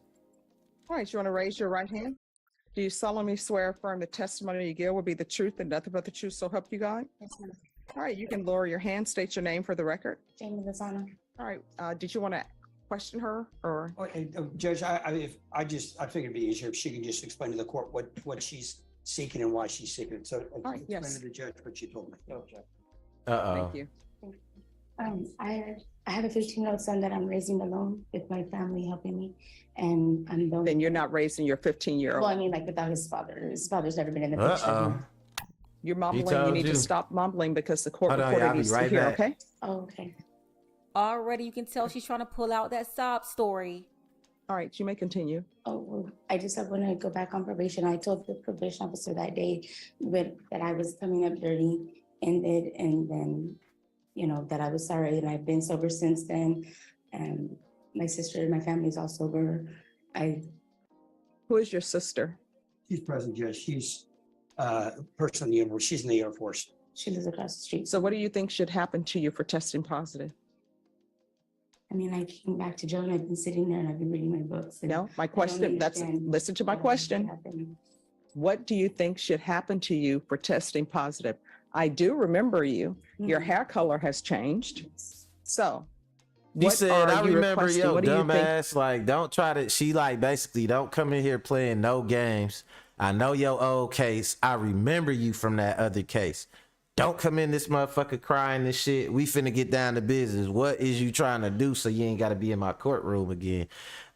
All right, you want to raise your right hand? Do you solemnly swear or affirm the testimony you give will be the truth and nothing but the truth, so help you God? Yes, ma'am. All right, you can lower your hand, state your name for the record. Jamie Lozano. All right, did you want to question her or? Okay, Judge, I figured it'd be easier if she can just explain to the court what she's seeking and why she's seeking it. So right, explain yes. to the judge what she told me. No objection. Thank you. I have a 15-year-old son that I'm raising alone with my family helping me, and I'm the Then you're not raising your 15-year-old. Well, I mean, like without his father. His father's never been in the picture. You're mumbling. You told need you. to stop mumbling because the court Hold on, reporter y'all be needs to right hear, back. okay? Oh, okay. Already you can tell she's trying to pull out that sob story. All right, you may continue. Oh, well, I just want to go back on probation. I told the probation officer that day that I was coming up dirty, and then, you know, that I was sorry, and I've been sober since then. And my sister and my family is all sober. Who is your sister? She's present, Judge. She's a person in the Air Force. She's in the Air Force. She lives across the street. So what do you think should happen to you for testing positive? I mean, I came back to jail and I've been sitting there and I've been reading my books. And No, my I don't question, understand listen to my what question. happened. What do you think should happen to you for testing positive? I do remember you. Your Mhm. hair color has changed. So He what said, are I you remember requesting? yo What do you think? dumbass, like, don't try to, she like, basically, don't come in here playing no games. I know your old case. I remember you from that other case. Don't come in this motherfucker crying this shit. We finna get down to business. What is you trying to do so you ain't got to be in my courtroom again?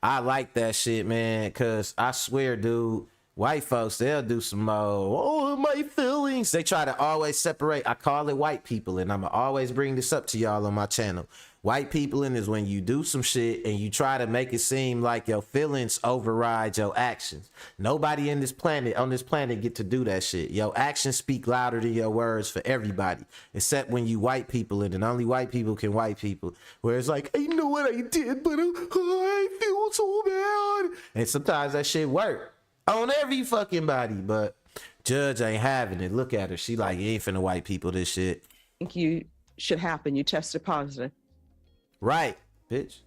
I like that shit, man, because I swear, dude, white folks, they'll do some more, oh, my feelings. They try to always separate. I call it white people, and I'm going to always bring this up to y'all on my channel. White people in is when you do some shit and you try to make it seem like your feelings override your actions. Nobody on this planet get to do that shit. Your actions speak louder than your words for everybody, except when you white people in, and only white people can white people. Where it's like, I know what I did, but I feel so bad. And sometimes that shit work on every fucking body, but judge ain't having it. Look at her. She like, you ain't finna white people this shit. Think you should happen? You tested positive. Right, bitch.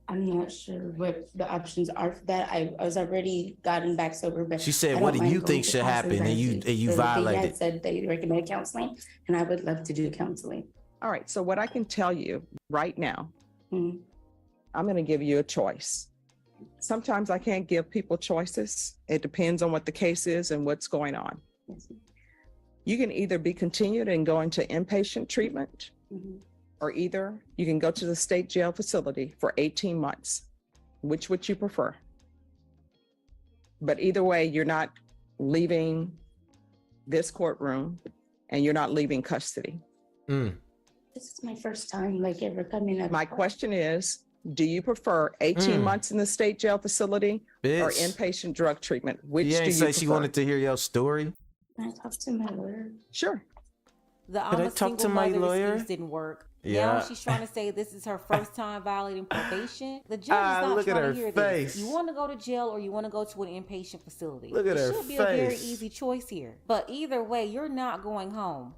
I'm not sure what the options are for that. I was already gotten back sober, but She said, I what don't do mind you going think to should classes. happen? And you They violated. had said they recommended counseling, and I would love to do counseling. All right. So what I can tell you right now, Mhm. I'm going to give you a choice. Sometimes I can't give people choices. It depends on what the case is and what's going on. Yes. You can either be continued and go into inpatient treatment, Mhm. or either you can go to the state jail facility for 18 months. Which would you prefer? But either way, you're not leaving this courtroom and you're not leaving custody. Mm. This is my first time like ever coming up. My question is, do you prefer 18 months in the state jail facility or Bitch. inpatient drug treatment? Which You do ain't you say prefer? she wanted to hear your story? Can I talk to my lawyer? Sure. The Could I I'm a talk single to my mother lawyer? excuse didn't work. Yeah. Now she's trying to say this is her first time violating probation. The judge is not look at trying her to hear face. this. You want to go to jail or you want to go to an inpatient facility. Look at it her should be a very face. easy choice here. But either way, you're not going home.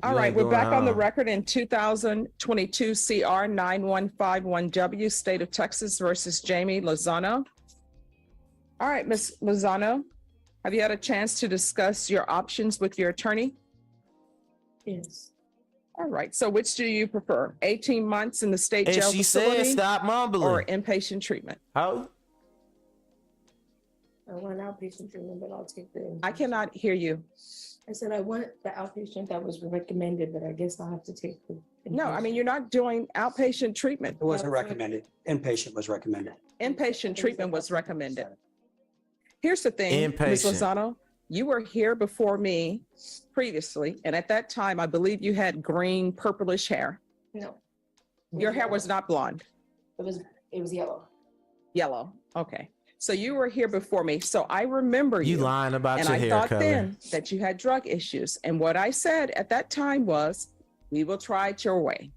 All You right, ain't we're going back on the home. record in 2022 CR 9151W, State of Texas versus Jamie Lozano. All right, Ms. Lozano, have you had a chance to discuss your options with your attorney? Yes. All right, so which do you prefer? 18 months in the state And jail she said, facility stop or mumbling. inpatient treatment? How? I want outpatient treatment, but I'll take the. I cannot hear you. I said I want the outpatient that was recommended, but I guess I'll have to take the. No, I mean, you're not doing outpatient treatment. It wasn't recommended. Inpatient was recommended. Inpatient treatment was recommended. Here's the thing, Ms. Inpatient. Lozano, you were here before me previously, and at that time, I believe you had green, purplish hair. No. Your hair was not blonde, It was yellow. yellow. Okay. So you were here before me. So I remember you. You lying about And your I hair thought color. then that you had drug issues. And what I said at that time was, we will try it your way.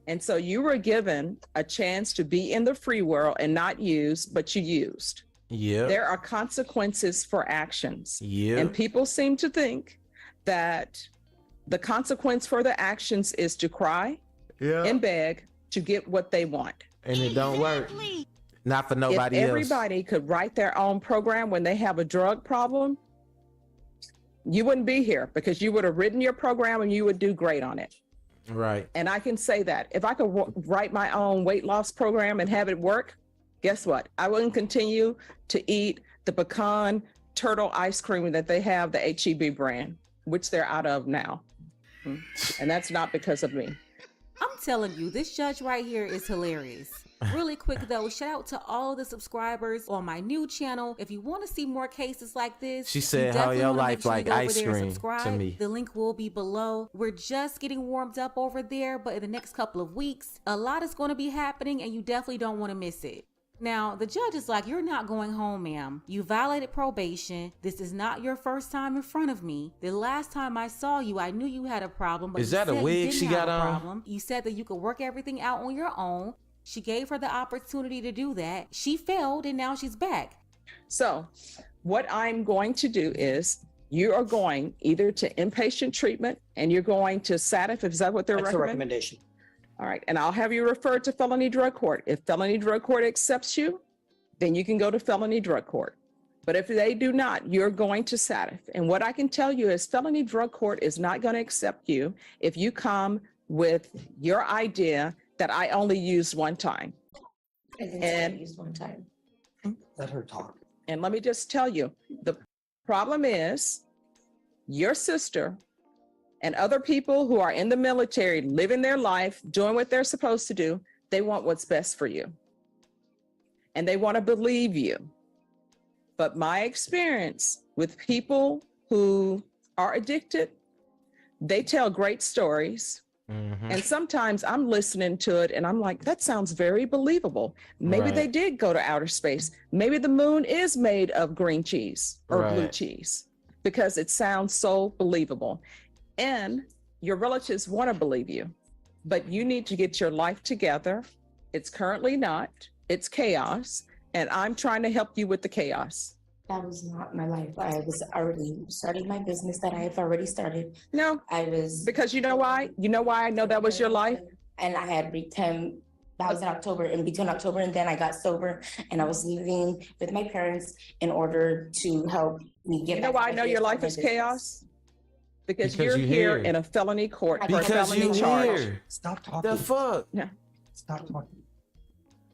And so you were given a chance to be in the free world and not use, but you used. Yeah. There are consequences for actions. Yeah. And people seem to think that the consequence for the actions is to cry Yeah. and beg to get what they want. And it don't work. Not for nobody If else. everybody could write their own program when they have a drug problem, you wouldn't be here because you would have written your program and you would do great on it. Right. And I can say that if I could write my own weight loss program and have it work, guess what? I wouldn't continue to eat the pecan turtle ice cream that they have, the HEB brand, which they're out of now. And that's not because of me. I'm telling you, this judge right here is hilarious. Really quick though, shout out to all the subscribers on my new channel. If you want to see more cases like this, She you said, how definitely your wanna make life sure you like go over ice there and cream to subscribe. me. The link will be below. We're just getting warmed up over there, but in the next couple of weeks, a lot is going to be happening and you definitely don't want to miss it. Now, the judge is like, you're not going home, ma'am. You violated probation. This is not your first time in front of me. The last time I saw you, I knew you had a problem. But Is you that a said you wig didn't she have got a on? problem. You said that you could work everything out on your own. She gave her the opportunity to do that. She failed and now she's back. So what I'm going to do is you are going either to inpatient treatment and you're going to SATF. Is that what they're That's the recommending? recommendation. All right. And I'll have you referred to felony drug court. If felony drug court accepts you, then you can go to felony drug court. But if they do not, you're going to SATF. And what I can tell you is felony drug court is not going to accept you if you come with your idea that I only used one time. I didn't say I used one time. Let her talk. And let me just tell you, the problem is your sister and other people who are in the military, living their life, doing what they're supposed to do, they want what's best for you. And they want to believe you. But my experience with people who are addicted, they tell great stories. Mhm. And sometimes I'm listening to it and I'm like, that sounds very believable. Maybe Right. they did go to outer space. Maybe the moon is made of green cheese or blue Right. cheese because it sounds so believable. And your relatives want to believe you, but you need to get your life together. It's currently not, it's chaos. And I'm trying to help you with the chaos. That was not my life. I was already starting my business that I have already started. No, I was. because you know why? You know why I know that was your life? And I had returned. That was in October, and between October and then I got sober, and I was living with my parents in order to help me get. You know back why I to know my your life business. is chaos? Because Because you're you here here. in a felony court for a Because felony you charge. here. Stop talking. The fuck? Yeah. Stop talking.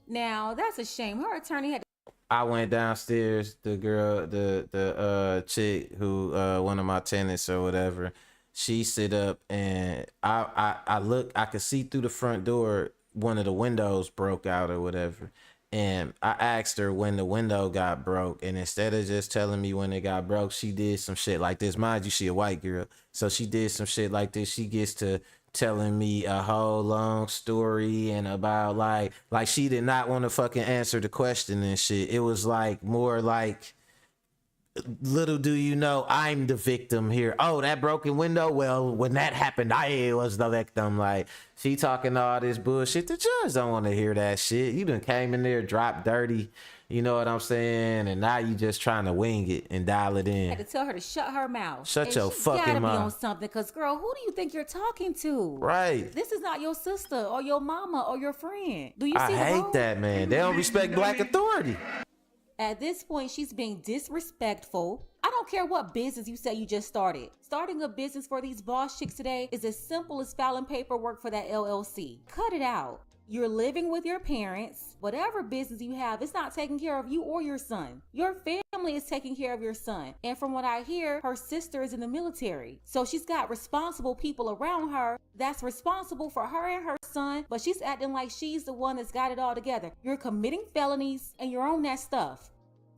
Now, that's a shame. Her attorney had I went downstairs, the girl, the chick who one of my tenants or whatever, she sit up and I look, I could see through the front door, one of the windows broke out or whatever. And I asked her when the window got broke, and instead of just telling me when it got broke, she did some shit like this. Mind you, she a white girl, so she did some shit like this. She gets to telling me a whole long story and about like she did not want to fucking answer the question and shit. It was like more like, little do you know, I'm the victim here. Oh, that broken window? Well, when that happened, I was the victim. Like, she talking all this bullshit. The judge don't want to hear that shit. You done came in there, dropped dirty, You know what I'm saying? And now you just trying to wing it and dial it I had in. to tell her to shut her mouth. Shut And your she fucking gotta be on mouth. something, cause girl, who do you think you're talking to? Right. This is not your sister or your mama or your friend. Do you I see the hate road? that, man. They don't respect black authority. At this point, she's being disrespectful. I don't care what business you say you just started. Starting a business for these boss chicks today is as simple as filing paperwork for that LLC. Cut it out. You're living with your parents. Whatever business you have, it's not taking care of you or your son. Your family is taking care of your son. And from what I hear, her sister is in the military. So she's got responsible people around her that's responsible for her and her son, but she's acting like she's the one that's got it all together. You're committing felonies and you're on that stuff.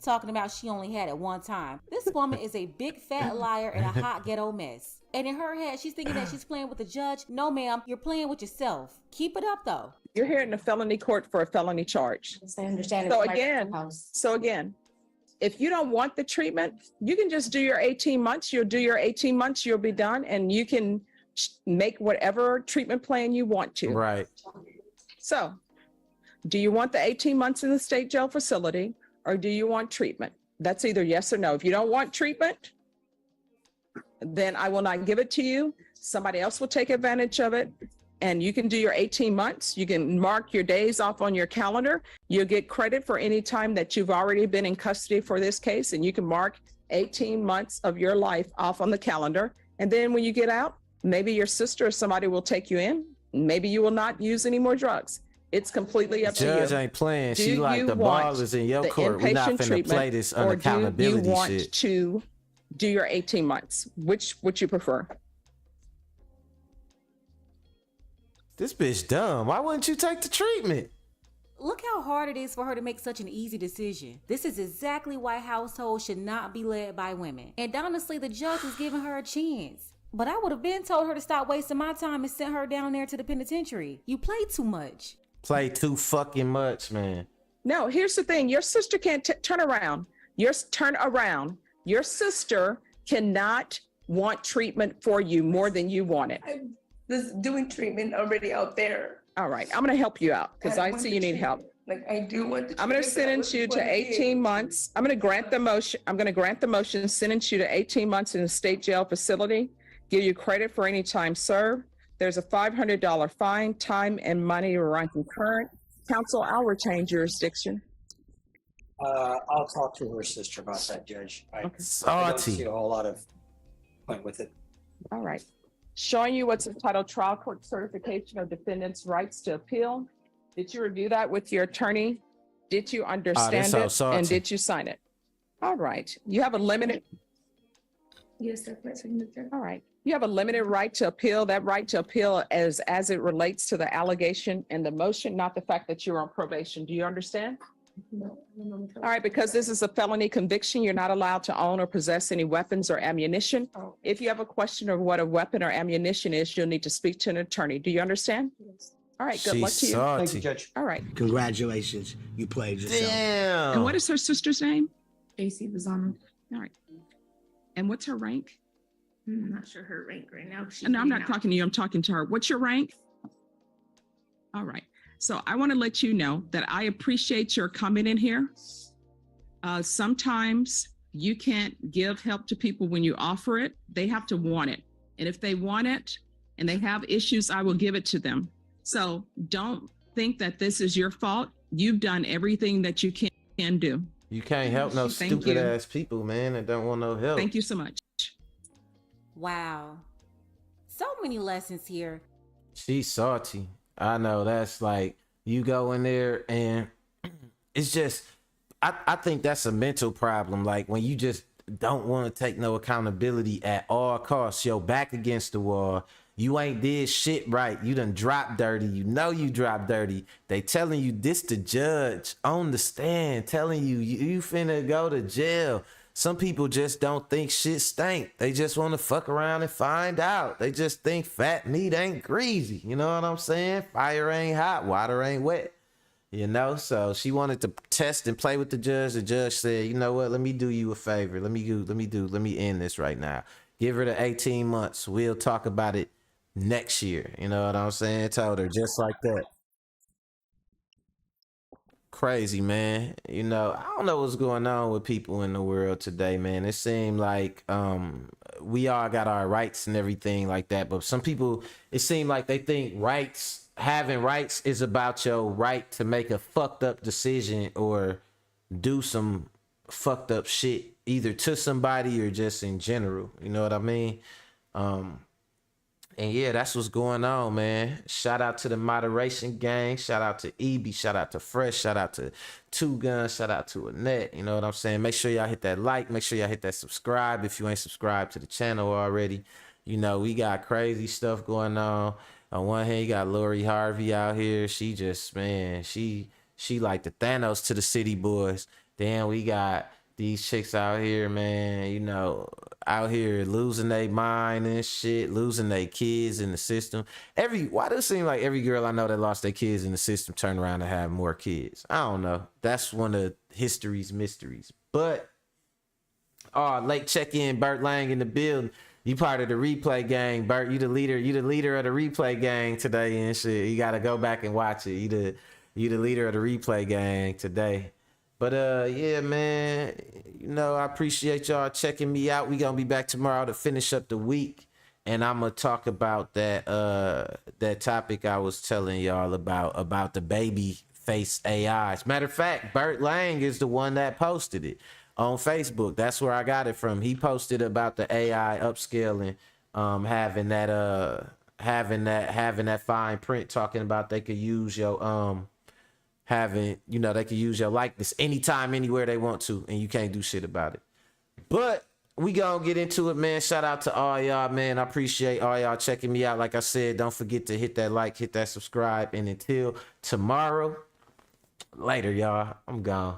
Talking about she only had it one time. This woman is a big fat liar and a hot ghetto mess. And in her head, she's thinking that she's playing with the judge. No, ma'am, you're playing with yourself. Keep it up, though. You're here in a felony court for a felony charge. Yes, I understand. So It's my again, house. if you don't want the treatment, you can just do your 18 months. You'll do your 18 months, you'll be done, and you can make whatever treatment plan you want to. Right. So, do you want the 18 months in the state jail facility, or do you want treatment? That's either yes or no. If you don't want treatment, then I will not give it to you. Somebody else will take advantage of it, and you can do your 18 months. You can mark your days off on your calendar. You'll get credit for any time that you've already been in custody for this case, and you can mark 18 months of your life off on the calendar. And then when you get out, maybe your sister or somebody will take you in. Maybe you will not use any more drugs. It's completely up to you. Judge ain't playing. Do She like you the ball want is in your the court. We're not inpatient finna treatment, play this or unaccountability do you want shit. to do your 18 months? Which would you prefer? This bitch dumb. Why wouldn't you take the treatment? Look how hard it is for her to make such an easy decision. This is exactly why households should not be led by women. And honestly, the judge was giving her a chance. But I would have been told her to stop wasting my time and sent her down there to the penitentiary. You play too much. Play too fucking much, man. No, here's the thing. Your sister can't turn around. Turn around. Your sister cannot want treatment for you more than you want it. I'm just doing treatment already out there. All right, I'm going to help you out because I see you need help. Like, I do want the I'm going to treatment, but I sentence you wasn't to going to 18 months. I'm going to grant the motion. I'm going to grant the motion, sentence you to 18 months in a state jail facility, give you credit for any time served. There's a $500 fine, time and money to run concurrent. Counsel, I'll retain jurisdiction. I'll talk to her sister about that, Judge. I don't Salty. see a whole lot of point with it. All right. Showing you what's entitled Trial Court Certification of Defendant's Rights to Appeal. Did you review that with your attorney? Did you understand so it? salty. And did you sign it? All right. You have a limited, Yes, that's my signature. all right. You have a limited right to appeal. That right to appeal as it relates to the allegation and the motion, not the fact that you're on probation. Do you understand? No, All right, because this is a felony conviction, you're not allowed to own or possess any weapons or ammunition. Oh. If you have a question of what a weapon or ammunition is, you'll need to speak to an attorney. Do you understand? Yes. All right, good She's luck to you. salty. Thank you, Judge. All right. Congratulations, you played yourself. Damn. And what is her sister's name? AC Lozano. All right. And what's her rank? I'm not sure her rank right now. No, I'm not talking to you. I'm talking to her. What's your rank? All right. So I want to let you know that I appreciate your coming in here. Sometimes you can't give help to people when you offer it. They have to want it. And if they want it and they have issues, I will give it to them. So don't think that this is your fault. You've done everything that you can do. You can't help no Thank stupid you. ass people, man, that don't want no help. Thank you so much. Wow. So many lessons here. She's salty. I know that's like you go in there and it's just I think that's a mental problem. Like when you just don't want to take no accountability at all costs, your back against the wall, you ain't did shit right. You done dropped dirty. You know you dropped dirty. They telling you this the judge on the stand telling you you finna go to jail. Some people just don't think shit stink. They just want to fuck around and find out. They just think fat meat ain't greasy. You know what I'm saying? Fire ain't hot, water ain't wet. You know, so she wanted to test and play with the judge. The judge said, you know what? Let me do you a favor. Let me end this right now. Give her the 18 months. We'll talk about it next year. You know what I'm saying? Told her just like that. crazy, man. You know, I don't know what's going on with people in the world today, man. It seemed like we all got our rights and everything like that, but some people, it seemed like they think having rights is about your right to make a fucked up decision or do some fucked up shit, either to somebody or just in general. You know what I mean? And yeah, that's what's going on, man. Shout out to the moderation gang. Shout out to EB. Shout out to Fresh. Shout out to Two Guns. Shout out to Annette. You know what I'm saying? Make sure y'all hit that like. Make sure y'all hit that subscribe if you ain't subscribed to the channel already. You know, we got crazy stuff going on. On one hand, you got Lori Harvey out here. She just, man, she like the Thanos to the city boys. Then we got these chicks out here, man, you know, out here losing their mind and shit, losing their kids in the system. Why does it seem like every girl I know that lost their kids in the system turn around and have more kids? I don't know. That's one of history's mysteries. But, late check-in, Burt Lang in the building. You part of the replay gang, Burt. You the leader of the replay gang today and shit. You gotta go back and watch it. You the leader of the replay gang today. But yeah, man, you know, I appreciate y'all checking me out. We gonna be back tomorrow to finish up the week, and I'm gonna talk about that topic I was telling y'all about the baby face AIs. Matter of fact, Burt Lang is the one that posted it on Facebook. That's where I got it from. He posted about the AI upscaling, having that fine print talking about they could use your they could use your likeness anytime, anywhere they want to, and you can't do shit about it. But we gonna get into it, man. Shout out to all y'all, man. I appreciate all y'all checking me out. Like I said, don't forget to hit that like, hit that subscribe, and until tomorrow, later, y'all. I'm gone.